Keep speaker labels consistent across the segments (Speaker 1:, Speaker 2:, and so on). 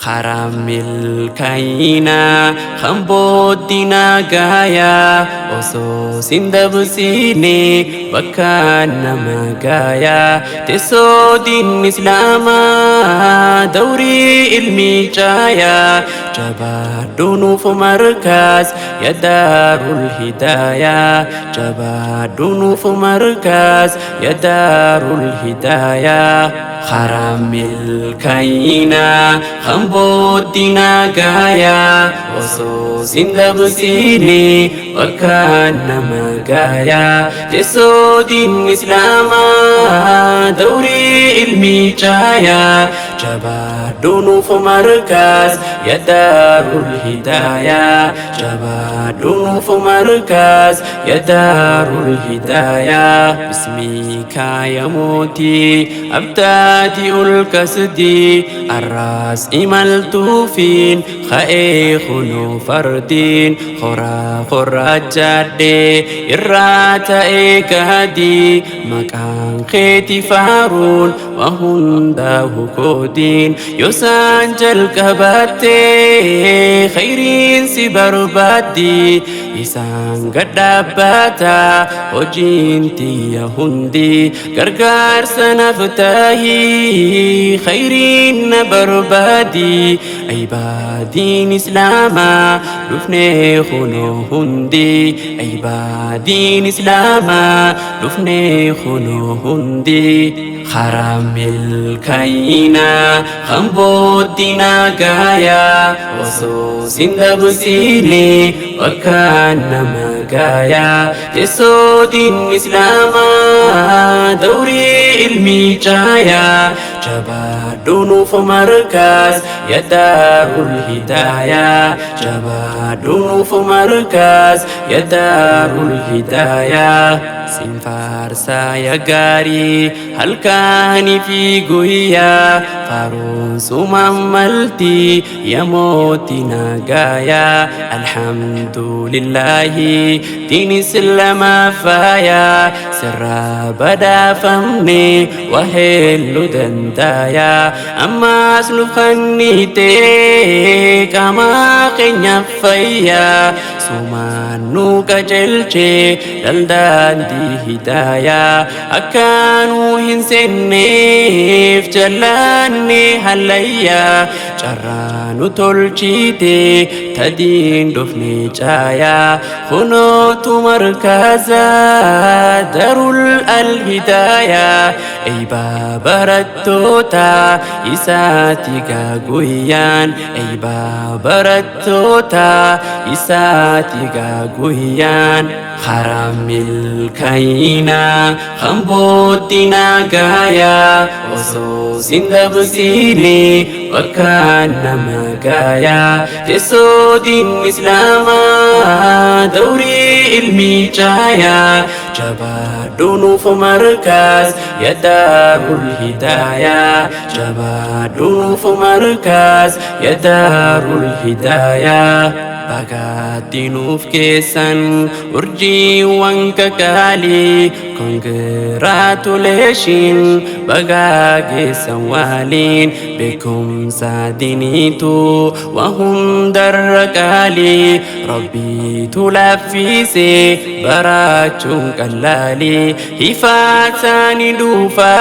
Speaker 1: Karamil kaina khambodina gaya oso sindabsini bakka nama gaya tesodin islama dawri ilmi jaya jabadunu fumarkas ya darul hidayah jabadunu fumarkas ya darul hidayah Karamil kaina khambodina gaya oso sindabsini bakka nama gaya tesodin islama dawri ilmi jaya jabadunu fumarkas ya darul hidayah jabadunu fumarkas ya darul hidayah bismika ya muti abtadi ulkasdi arras imal tufin khae khunu fardin khora khora jadde irrata ekadi makan kheti farun wa hundahu kodin yosanjal kabate khairin si barbadi isan gadabata hojinti ya hundi gargar sanaftahi khairin barbadi ibadin islama dufne khuno hundi ibadin islama dufne khuno hundi Karamil kaina khambodina gaya oso sindabsini bakka nama gaya tesodin islama dawri ilmi jaya jabadunu fumarkas ya darul hidayah jabadunu fumarkas ya darul hidayah Sinfar saya gari halkani fi guya farun sumamalti ya moti nagaya alhamdulillahi dini selama faya serra bada famni wahelu dantaya amma aslufani te kama kenya faya sumanu kajelche daldan hidayah akanu hinsenif jalani halayya carranu tolchite tadin dufni jaya khunotu markaza darul al hidayah eiba barattota isati gaguyan eiba barattota isati gaguyan Karamil kaina khambodina gaya oso sindabsini bakka nama gaya tesodin islama dawri ilmi jaya jabadunu fumarkas ya darul hidayah jabadunu fumarkas ya darul hidayah Bagatinuf kesan urji wanka kali congratulation bagagesan walin bekum sadinitu wahum darrakali rabbi tulafise barachun kalali hifatani dufa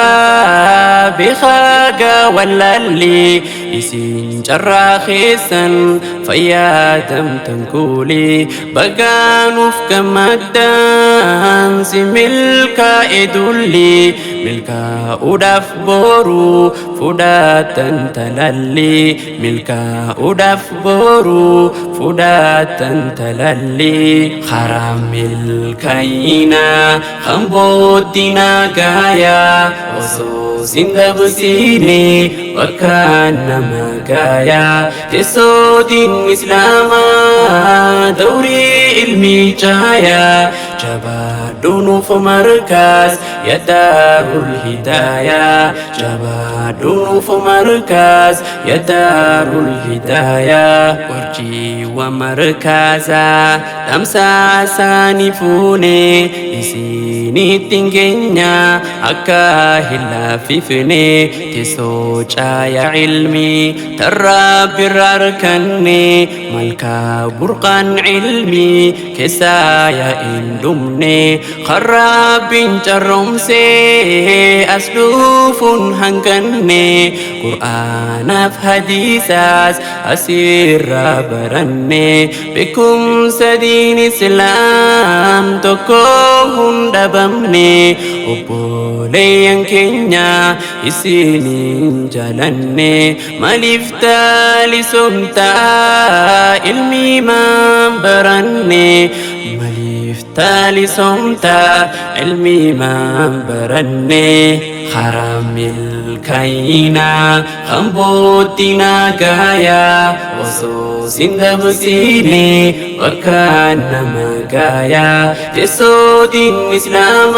Speaker 1: bikhaga walali isin jarrakhisan fayadam تنقولي بقانوف كمدان سي ملكا إدولي ملكا أدف بورو فداتا تلالي ملكا أدف بورو فداتا تلالي خرام الكينا خمبودنا قايا وصو sindabsini bakka nama gaya tesodin islama dawri ilmi jaya jabad جبادون فمركز يا دار الهداية جبادون فمركز يا دار الهداية ورجي ومركزا تمسا سانفوني إسيني تنجنيا أكا هلا في فني تسوچا يا علمي ترى براركني ملكا برقان علمي كسايا اندمني خراب جرمسي أسلوف هنكني قرآن في حديثاس أسير برني بكم سدين إسلام تكوهن دبمني وبولي كنيا إسينين جلني مالفتالي سمتا علمي ما برني مالفتالي سمتا علمي ما برني خرم الكينا خنبوتنا كايا وصوص دبسيني وكان مكايا تسود الإسلام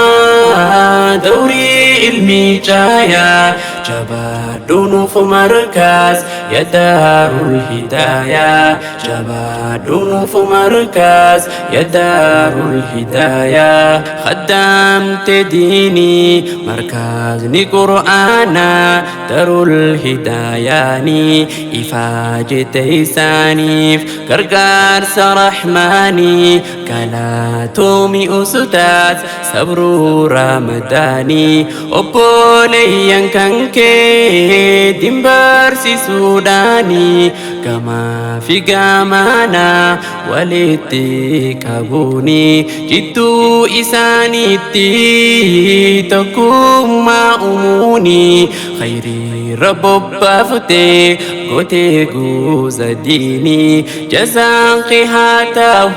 Speaker 1: دوري علمي جايا جبادون فمركز يا دار الهداية جبادون فمركز يا دار الهداية خدمت ديني مركزني قرآنا دار الهداياني إفاجت إسانيف كرقار سرحماني كلاتومي أستاذ صبرو رمضاني أبولي كنكي دمبرسي سوداني كما في قامانا وليتي كابوني جدو إساني تي تكوم ما أموني خيري رب بافتي قوتي قوز ديني جزان قهاته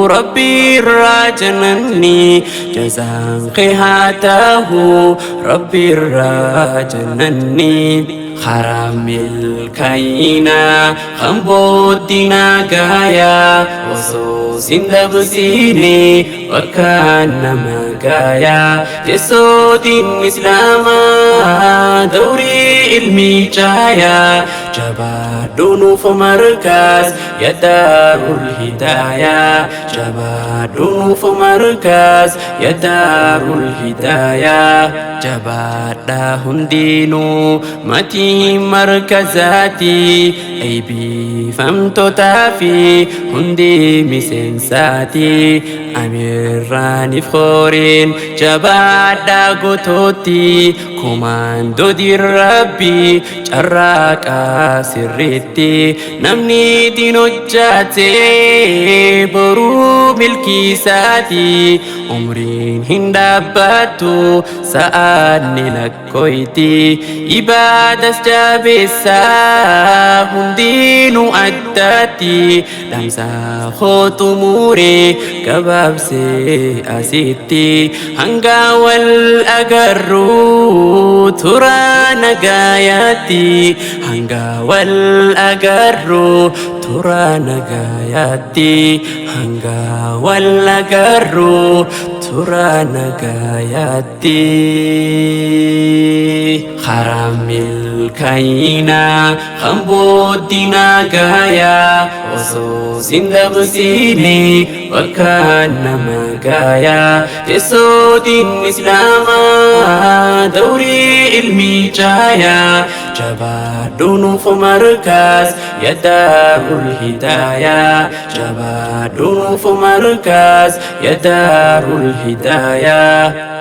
Speaker 1: ربي راجنني جزان قهاته ربي راجنني خرم الكينا خنبودنا قايا وصوص دبسيني وكان مقايا تسود الإسلام دوري علمي جايا جبادون فمركز يا دار الهداية جبادون فمركز يا دار الهداية جبادا هندينو متي مركزاتي أيبي فمتو تافي هندي مسنساتي أميراني فخورين جبادا قطوتي كوماندو دي ربي جراكا سريتي نمني دينو جاتي برو ملكي ساتي عمرين هندباتو سأني لكويتي إبادة جابسا هندينو أداتي دمسا خوتموري كبابسي أسيتي هنغا والأقرو ترى نقاياتي هنغا والأقرو ترى نقاياتي هنغا والأقرو ترى نقاياتي خرم الكينا خنبودنا قايا وصوص دبسيني وكان مقايا تسود الإسلام دوري علمي جايا جبادون فمركز يا دار الهداية جبادون فمركز يا دار الهداية